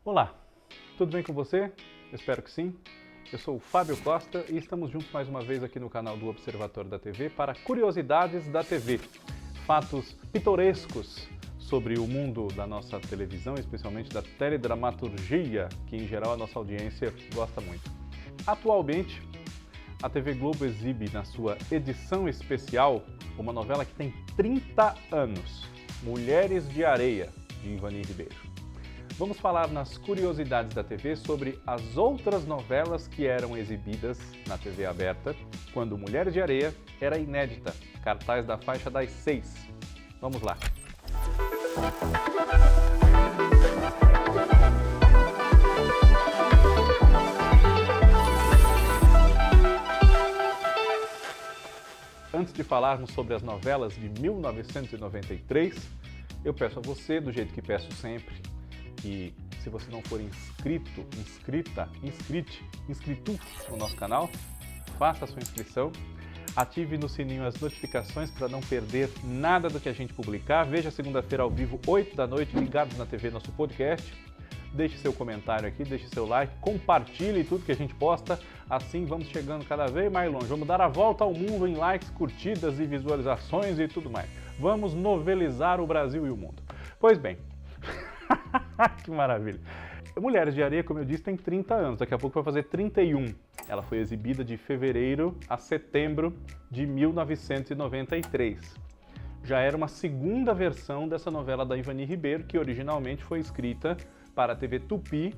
Olá, tudo bem com você? Eu espero que sim. Eu sou o Fábio Costa e estamos juntos mais uma vez aqui no canal do Observatório da TV para curiosidades da TV, fatos pitorescos sobre o mundo da nossa televisão, especialmente da teledramaturgia, que em geral a nossa audiência gosta muito. Atualmente, a TV Globo exibe na sua edição especial uma novela que tem 30 anos, Mulheres de Areia, de Ivani Ribeiro. Vamos falar nas curiosidades da TV sobre as outras novelas que eram exibidas na TV aberta quando Mulheres de Areia era inédita, cartaz da faixa das 6. Vamos lá! Antes de falarmos sobre as novelas de 1993, eu peço a você, do jeito que peço sempre, que se você não for inscrito no nosso canal, faça a sua inscrição, ative no sininho as notificações para não perder nada do que a gente publicar, veja segunda-feira ao vivo, 8 da noite, ligados na TV, nosso podcast, deixe seu comentário aqui, deixe seu like, compartilhe tudo que a gente posta, assim vamos chegando cada vez mais longe, vamos dar a volta ao mundo em likes, curtidas e visualizações e tudo mais. Vamos novelizar o Brasil e o mundo. Pois bem, que maravilha! Mulheres de Areia, como eu disse, tem 30 anos, daqui a pouco vai fazer 31. Ela foi exibida de fevereiro a setembro de 1993. Já era uma segunda versão dessa novela da Ivani Ribeiro, que originalmente foi escrita para a TV Tupi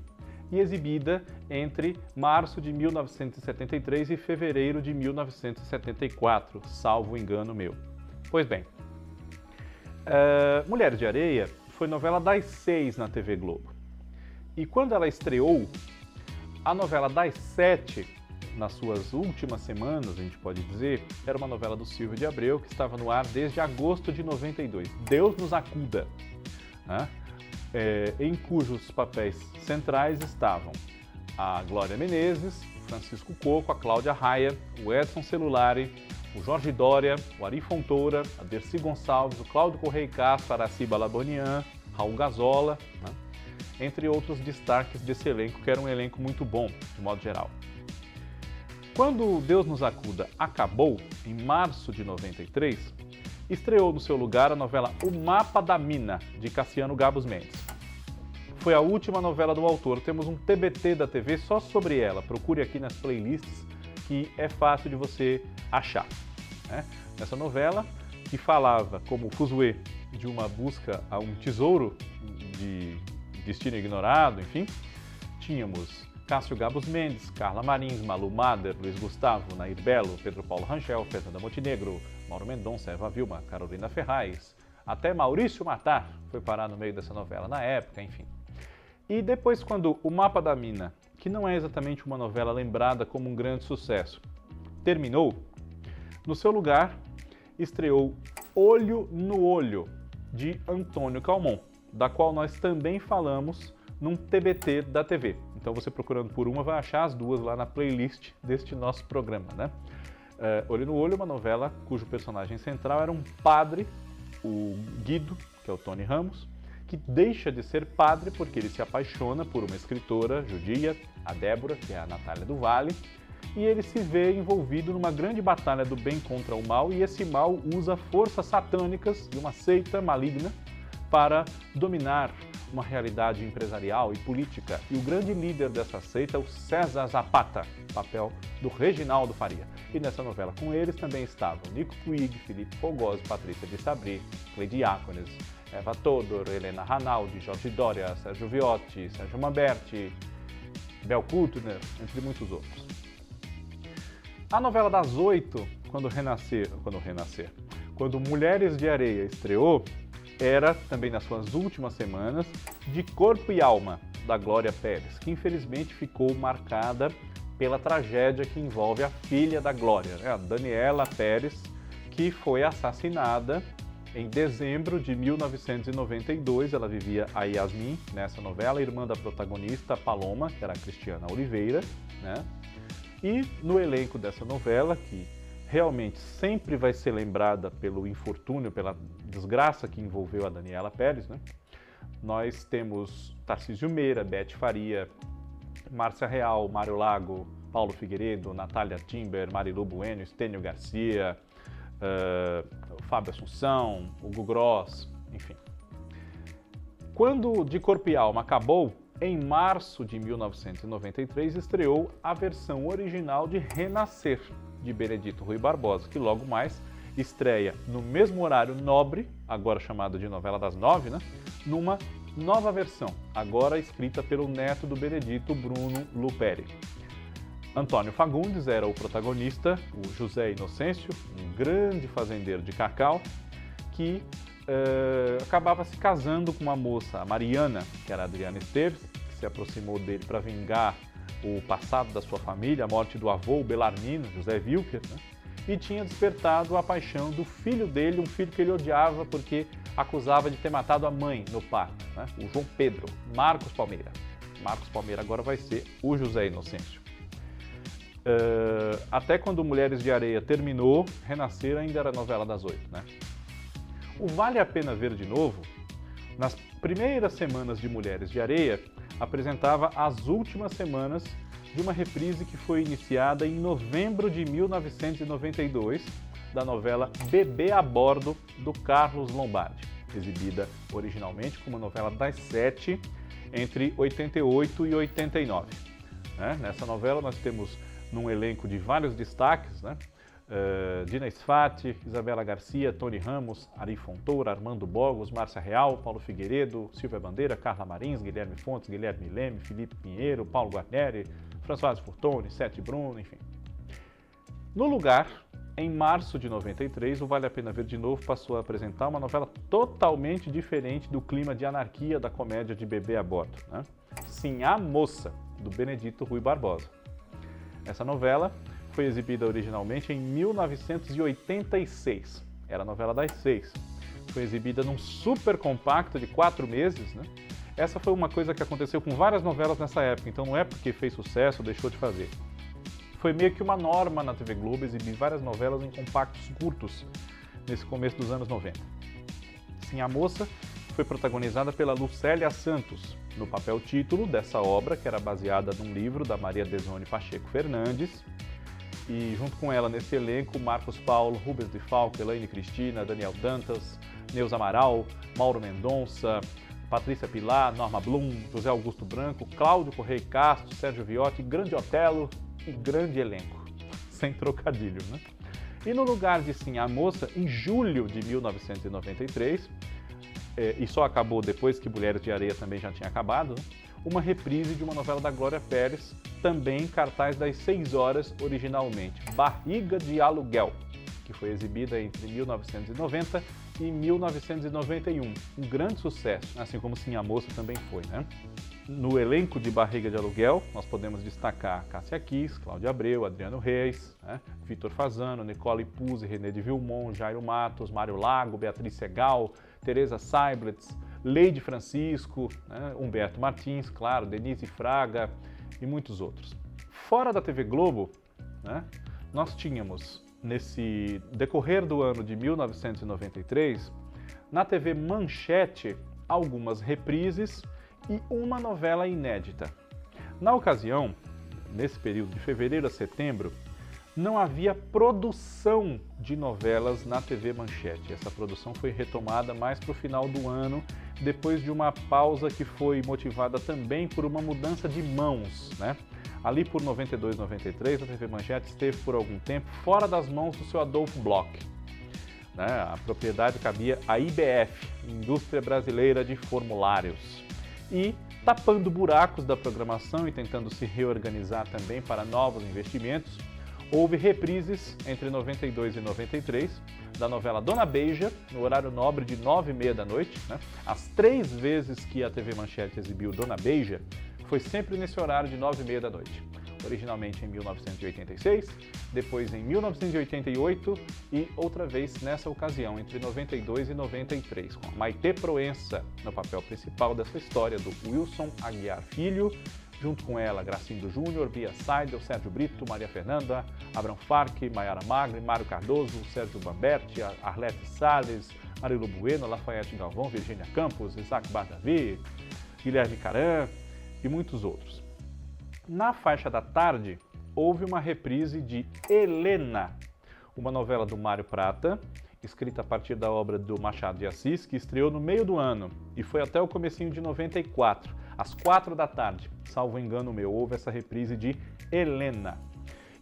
e exibida entre março de 1973 e fevereiro de 1974, salvo engano meu. Pois bem, Mulheres de Areia foi novela das 6 na TV Globo. E quando ela estreou, a novela das 7, nas suas últimas semanas, a gente pode dizer, era uma novela do Silvio de Abreu, que estava no ar desde agosto de 92. Deus nos acuda! Né? Em cujos papéis centrais estavam a Glória Menezes, Francisco Coco, a Cláudia Raia, o Edson Celulari, o Jorge Doria, o Ari Fontoura, a Dercy Gonçalves, o Cláudio Correia Castro, Aracy Balabanian, Raul Gazola, né? Entre outros destaques desse elenco, que era um elenco muito bom, de modo geral. Quando Deus nos acuda acabou, em março de 93, estreou no seu lugar a novela O Mapa da Mina, de Cassiano Gabos Mendes. Foi a última novela do autor, temos um TBT da TV só sobre ela, procure aqui nas playlists, que é fácil de você achar. Né? Nessa novela, que falava como fuzuê de uma busca a um tesouro de destino ignorado, enfim, tínhamos Cássio Gabos Mendes, Carla Marins, Malu Mader, Luiz Gustavo, Nair Belo, Pedro Paulo Rangel, Fernanda Montenegro, Mauro Mendonça, Eva Vilma, Carolina Ferraz, até Maurício Matar foi parar no meio dessa novela na época, enfim. E depois, quando O Mapa da Mina, que não é exatamente uma novela lembrada como um grande sucesso, terminou, no seu lugar estreou Olho no Olho, de Antônio Calmon, da qual nós também falamos num TBT da TV. Então você procurando por uma vai achar as duas lá na playlist deste nosso programa, né? Olho no Olho é uma novela cujo personagem central era um padre, o Guido, que é o Tony Ramos, que deixa de ser padre porque ele se apaixona por uma escritora judia, a Débora, que é a Natália do Vale, e ele se vê envolvido numa grande batalha do bem contra o mal, e esse mal usa forças satânicas de uma seita maligna para dominar uma realidade empresarial e política. E o grande líder dessa seita é o César Zapata, papel do Reginaldo Faria. E nessa novela com eles também estavam Nico Puig, Felipe Fogosi, Patrícia de Sabri, Cleide Diácones, Eva Todor, Helena Ranaldi, Jorge Doria, Sérgio Viotti, Sérgio Mamberti, Bel Kultner, entre muitos outros. A novela das 8, quando Mulheres de Areia estreou, era, também nas suas últimas semanas, De Corpo e Alma, da Glória Pérez, que infelizmente ficou marcada pela tragédia que envolve a filha da Glória, a Daniela Pérez, que foi assassinada em dezembro de 1992. Ela vivia a Yasmin nessa novela, irmã da protagonista, Paloma, que era a Cristiana Oliveira, né? E no elenco dessa novela, que realmente sempre vai ser lembrada pelo infortúnio, pela desgraça que envolveu a Daniela Pérez, né? nós temos Tarcísio Meira, Beth Faria, Márcia Real, Mário Lago, Paulo Figueiredo, Natália Timber, Marilu Bueno, Estênio Garcia, Fábio Assunção, Hugo Gross, enfim. Quando De Corpo e Alma acabou, em março de 1993 estreou a versão original de Renascer, de Benedito Rui Barbosa, que logo mais estreia no mesmo horário nobre, agora chamado de Novela das 9, né? Numa nova versão, agora escrita pelo neto do Benedito, Bruno Luperi. Antônio Fagundes era o protagonista, o José Inocêncio, um grande fazendeiro de cacau, que acabava se casando com uma moça, a Mariana, que era a Adriana Esteves, que se aproximou dele para vingar o passado da sua família, a morte do avô, o Belarmino, José Wilker, né? E tinha despertado a paixão do filho dele, um filho que ele odiava porque acusava de ter matado a mãe no parto, né? O João Pedro, Marcos Palmeira. Marcos Palmeira agora vai ser o José Inocêncio. Até quando Mulheres de Areia terminou, Renascer ainda era novela das 8, né? O Vale a Pena Ver de Novo, nas primeiras semanas de Mulheres de Areia, apresentava as últimas semanas de uma reprise que foi iniciada em novembro de 1992, da novela Bebê a Bordo, do Carlos Lombardi, exibida originalmente como novela das 7, entre 88 e 89. Nessa novela nós temos num elenco de vários destaques, né? Dina Sfati, Isabela Garcia, Tony Ramos, Ari Fontoura, Armando Bogos, Márcia Real, Paulo Figueiredo, Silvia Bandeira, Carla Marins, Guilherme Fontes, Guilherme Leme, Felipe Pinheiro, Paulo Guarneri, Françoise Furtone, Sete Bruno, enfim. No lugar, em março de 93, o Vale a Pena Ver de Novo passou a apresentar uma novela totalmente diferente do clima de anarquia da comédia de Bebê a Bordo, né? Sim, A Moça, do Benedito Rui Barbosa. Essa novela foi exibida originalmente em 1986, era a novela das 6. Foi exibida num super compacto de 4 meses, né? Essa foi uma coisa que aconteceu com várias novelas nessa época, então não é porque fez sucesso ou deixou de fazer. Foi meio que uma norma na TV Globo exibir várias novelas em compactos curtos nesse começo dos anos 90. Sim, A Moça foi protagonizada pela Lucélia Santos, no papel título dessa obra, que era baseada num livro da Maria Desone Pacheco Fernandes, e junto com ela nesse elenco, Marcos Paulo, Rubens de Falco, Elaine Cristina, Daniel Dantas, Neuza Amaral, Mauro Mendonça, Patrícia Pilar, Norma Blum, José Augusto Branco, Cláudio Correia Castro, Sérgio Viotti, grande Otelo e grande elenco, sem trocadilho, né? E no lugar de Sim, A Moça, em julho de 1993, e só acabou depois que Mulheres de Areia também já tinha acabado, né? Uma reprise de uma novela da Glória Pérez, também em cartaz das 6 horas originalmente, Barriga de Aluguel, que foi exibida entre 1990 e 1991. Um grande sucesso, assim como Sim, A Moça também foi, né? No elenco de Barriga de Aluguel, nós podemos destacar Cássia Kiss, Cláudia Abreu, Adriano Reis, né? Vitor Fasano, Nicole Puzzi, René de Vilmon, Jairo Matos, Mário Lago, Beatriz Segal, Teresa Seiblitz, Leide Francisco, né? Humberto Martins, claro, Denise Fraga e muitos outros. Fora da TV Globo, né? Nós tínhamos, nesse decorrer do ano de 1993, na TV Manchete, algumas reprises e uma novela inédita. Na ocasião, nesse período de fevereiro a setembro, não havia produção de novelas na TV Manchete. Essa produção foi retomada mais para o final do ano, depois de uma pausa que foi motivada também por uma mudança de mãos, né? Ali por 92, 93, a TV Manchete esteve por algum tempo fora das mãos do seu Adolfo Bloch, né? A propriedade cabia à IBF, Indústria Brasileira de Formulários. E, tapando buracos da programação e tentando se reorganizar também para novos investimentos, houve reprises entre 92 e 93 da novela Dona Beija, no horário nobre de 9h30 da noite, né? As 3 vezes que a TV Manchete exibiu Dona Beija, foi sempre nesse horário de 9h30 da noite. Originalmente em 1986, depois em 1988 e outra vez nessa ocasião, entre 92 e 93, com a Maitê Proença no papel principal dessa história, do Wilson Aguiar Filho, junto com ela Gracindo Júnior, Bia Seidel, Sérgio Brito, Maria Fernanda, Abrão Farque, Maiara Magri, Mário Cardoso, Sérgio Bamberti, Arlete Salles, Marilu Bueno, Lafayette Galvão, Virgínia Campos, Isaac Bardavi, Guilherme Caram e muitos outros. Na faixa da tarde, houve uma reprise de Helena, uma novela do Mário Prata, escrita a partir da obra do Machado de Assis, que estreou no meio do ano e foi até o comecinho de 94, às 4 da tarde, salvo engano meu, houve essa reprise de Helena.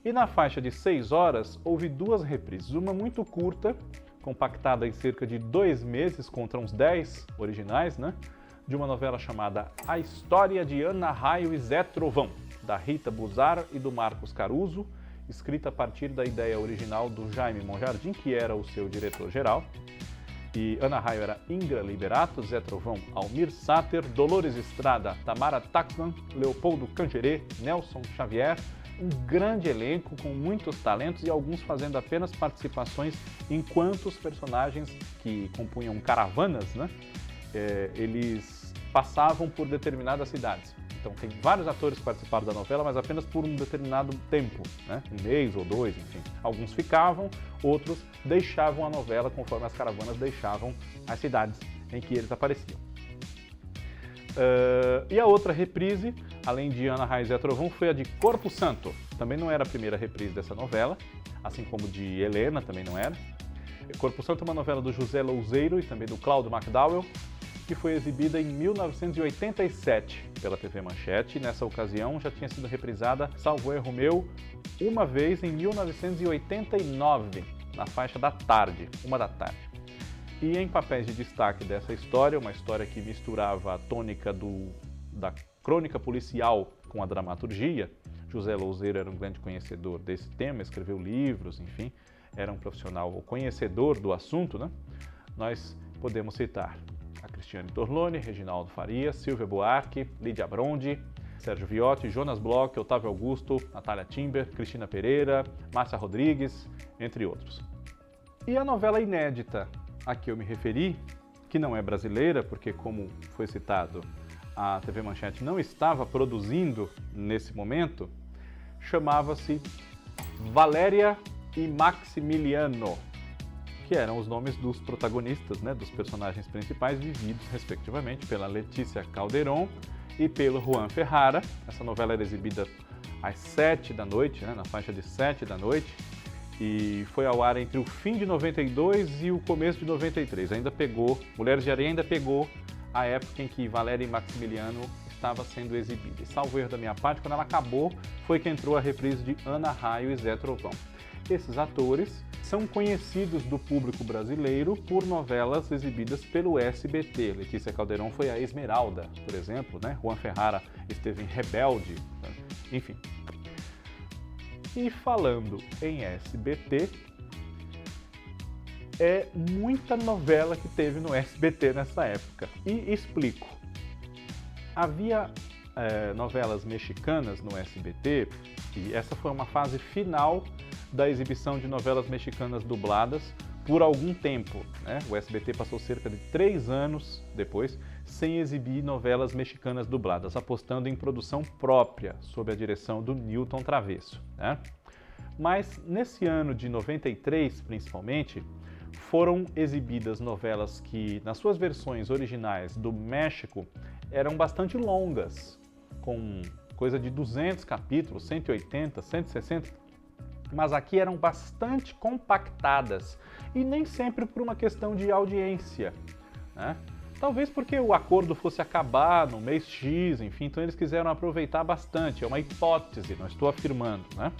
E na faixa de 6 horas, houve duas reprises, uma muito curta, compactada em cerca de 2 meses, contra uns 10 originais, né? De uma novela chamada A História de Ana Raio e Zé Trovão, da Rita Buzar e do Marcos Caruso, escrita a partir da ideia original do Jaime Monjardim, que era o seu diretor-geral. E Ana Raio era Ingra Liberato, Zé Trovão, Almir Sater, Dolores Estrada, Tamara Taxman, Leopoldo Cangerê, Nelson Xavier, um grande elenco com muitos talentos e alguns fazendo apenas participações enquanto os personagens que compunham caravanas, né, eles passavam por determinadas cidades. Então tem vários atores que participaram da novela, mas apenas por um determinado tempo, né, 1 mês ou 2, enfim. Alguns ficavam, outros deixavam a novela conforme as caravanas deixavam as cidades em que eles apareciam. E a outra reprise, além de Ana Raio e Zé Trovão, foi a de Corpo Santo. Também não era a primeira reprise dessa novela, assim como de Helena também não era. Corpo Santo é uma novela do José Louzeiro e também do Cláudio McDowell, que foi exibida em 1987 pela TV Manchete. Nessa ocasião já tinha sido reprisada, salvo erro meu, uma vez em 1989, na faixa da tarde, 1 da tarde. E em papéis de destaque dessa história, uma história que misturava a tônica da crônica policial com a dramaturgia. José Louzeiro era um grande conhecedor desse tema, escreveu livros, enfim, era um profissional conhecedor do assunto, né? Nós podemos citar a Cristiane Torlone, Reginaldo Farias, Silvia Buarque, Lídia Brondi, Sérgio Viotti, Jonas Bloch, Otávio Augusto, Natália Timber, Cristina Pereira, Márcia Rodrigues, entre outros. E a novela inédita a que eu me referi, que não é brasileira, porque, como foi citado, a TV Manchete não estava produzindo nesse momento, chamava-se Valéria e Maximiliano, que eram os nomes dos protagonistas, né, dos personagens principais, vividos, respectivamente, pela Letícia Calderon e pelo Juan Ferrara. Essa novela era exibida às 7 da noite, né, na faixa de 7 da noite, e foi ao ar entre o fim de 92 e o começo de 93. Ainda pegou, Mulheres de Areia ainda pegou a época em que Valéria e Maximiliano estava sendo exibida. E salvo erro da minha parte, quando ela acabou, foi que entrou a reprise de Ana Raio e Zé Trovão. Esses atores são conhecidos do público brasileiro por novelas exibidas pelo SBT. Letícia Calderon foi a Esmeralda, por exemplo, né? Juan Ferrara esteve em Rebelde, enfim. E falando em SBT, é muita novela que teve no SBT nessa época. E explico. Havia novelas mexicanas no SBT, e essa foi uma fase final da exibição de novelas mexicanas dubladas por algum tempo, né? O SBT passou cerca de 3 anos depois sem exibir novelas mexicanas dubladas, apostando em produção própria, sob a direção do Newton Travesso, né? Mas nesse ano de 93, principalmente, foram exibidas novelas que, nas suas versões originais do México, eram bastante longas, com coisa de 200 capítulos, 180, 160, mas aqui eram bastante compactadas, e nem sempre por uma questão de audiência, né? Talvez porque o acordo fosse acabar no mês X, enfim, então eles quiseram aproveitar bastante, é uma hipótese, não estou afirmando, né?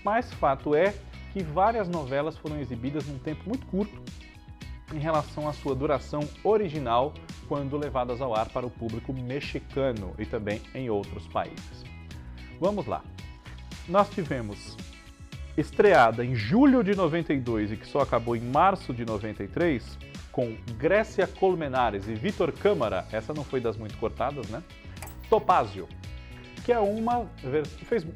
Mas fato é que várias novelas foram exibidas num tempo muito curto em relação à sua duração original quando levadas ao ar para o público mexicano e também em outros países. Vamos lá. Nós tivemos estreada em julho de 92 e que só acabou em março de 93, com Grécia Colmenares e Vitor Câmara, essa não foi das muito cortadas, né? Topázio, que é uma...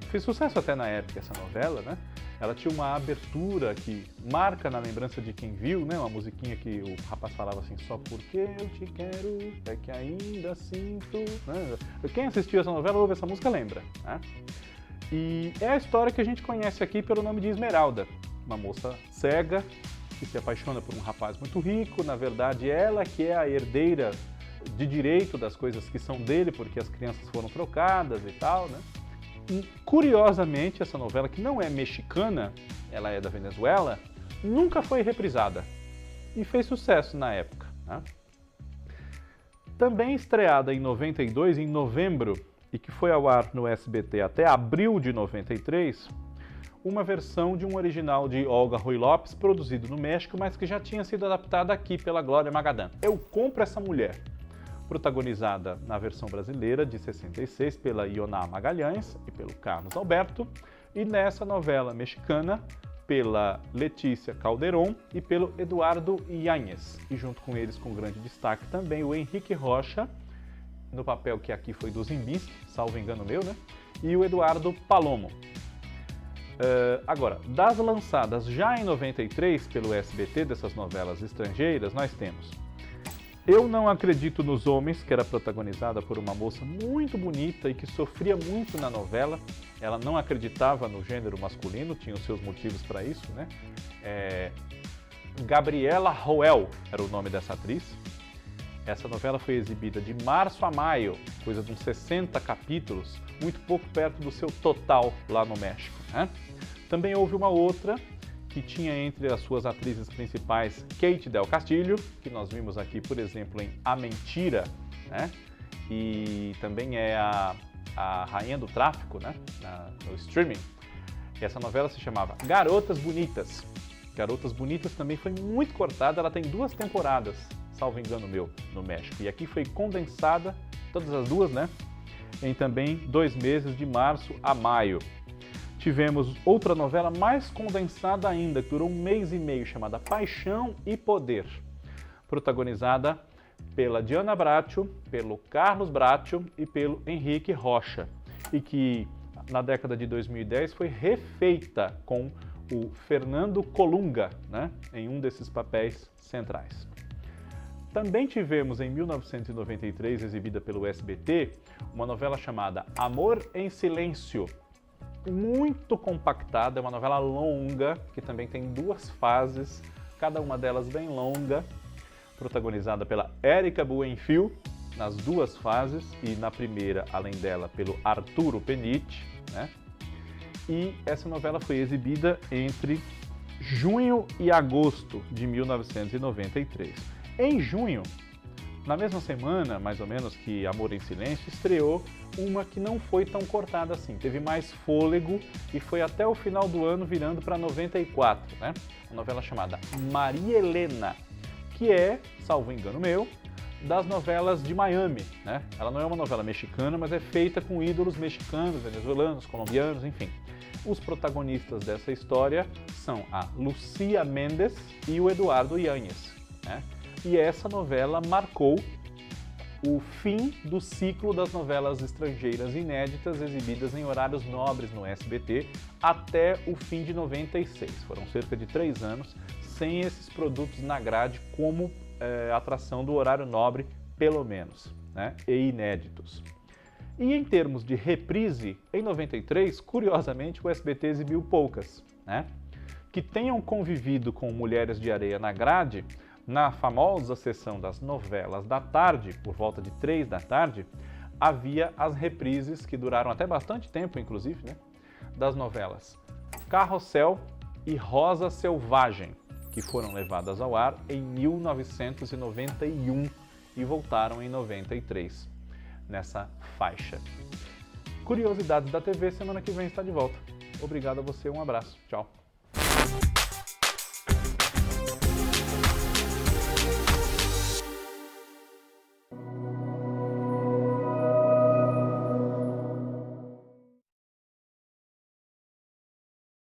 fez sucesso até na época essa novela, né? Ela tinha uma abertura que marca na lembrança de quem viu, né? Uma musiquinha que o rapaz falava assim, só porque eu te quero, é que ainda sinto... Né? Quem assistiu essa novela ouve essa música lembra, né? E é a história que a gente conhece aqui pelo nome de Esmeralda, uma moça cega que se apaixona por um rapaz muito rico, na verdade ela que é a herdeira de direito das coisas que são dele, porque as crianças foram trocadas e tal, né? E, curiosamente, essa novela, que não é mexicana, ela é da Venezuela, nunca foi reprisada e fez sucesso na época, né? Também estreada em 92, em novembro, e que foi ao ar no SBT até abril de 93, uma versão de um original de Olga Ruy Lopes, produzido no México, mas que já tinha sido adaptada aqui pela Glória Magadán. Eu Compro Essa Mulher, protagonizada na versão brasileira de 66 pela Ioná Magalhães e pelo Carlos Alberto, e nessa novela mexicana pela Letícia Calderón e pelo Eduardo Yáñez, e junto com eles, com grande destaque também, o Henrique Rocha, no papel que aqui foi do Zimbinski, salvo engano meu, né? E o Eduardo Palomo. Agora, das lançadas já em 93 pelo SBT, dessas novelas estrangeiras, nós temos Eu Não Acredito nos Homens, que era protagonizada por uma moça muito bonita e que sofria muito na novela. Ela não acreditava no gênero masculino, tinha os seus motivos para isso, né? Gabriela Roel era o nome dessa atriz. Essa novela foi exibida de março a maio, coisa de uns 60 capítulos, muito pouco perto do seu total lá no México, né? Também houve uma outra que tinha entre as suas atrizes principais Kate Del Castillo, que nós vimos aqui, por exemplo, em A Mentira, né? E também é a rainha do tráfico, né? No streaming. E essa novela se chamava Garotas Bonitas. Garotas Bonitas também foi muito cortada, ela tem 2 temporadas, salvo engano meu, no México. E aqui foi condensada, todas as duas, né? Em também 2 meses, de março a maio. Tivemos outra novela mais condensada ainda, que durou 1 mês e meio, chamada Paixão e Poder, protagonizada pela Diana Bracho, pelo Carlos Bracho e pelo Henrique Rocha, e que na década de 2010 foi refeita com o Fernando Colunga, né, em um desses papéis centrais. Também tivemos em 1993, exibida pelo SBT, uma novela chamada Amor em Silêncio, muito compactada, é uma novela longa, que também tem 2 fases, cada uma delas bem longa, protagonizada pela Érica Buenfil, nas 2 fases, e na primeira, além dela, pelo Arturo Peniche, né? E essa novela foi exibida entre junho e agosto de 1993. Em junho, na mesma semana, mais ou menos, que Amor em Silêncio, estreou uma que não foi tão cortada assim, teve mais fôlego e foi até o final do ano, virando para 94, né? Uma novela chamada Maria Helena, que é, salvo engano meu, das novelas de Miami, né? Ela não é uma novela mexicana, mas é feita com ídolos mexicanos, venezuelanos, colombianos, enfim. Os protagonistas dessa história são a Lucía Méndez e o Eduardo Yáñez, né? E essa novela marcou o fim do ciclo das novelas estrangeiras inéditas exibidas em horários nobres no SBT até o fim de 96. Foram cerca de 3 anos sem esses produtos na grade como atração do horário nobre, pelo menos, né? E inéditos. E em termos de reprise, em 93, curiosamente, o SBT exibiu poucas, né? Que tenham convivido com Mulheres de Areia na grade. Na famosa sessão das novelas da tarde, por volta de 3 da tarde, havia as reprises, que duraram até bastante tempo, inclusive, né? Das novelas Carrossel e Rosa Selvagem, que foram levadas ao ar em 1991 e voltaram em 93, nessa faixa. Curiosidades da TV, semana que vem está de volta. Obrigado a você, um abraço, tchau.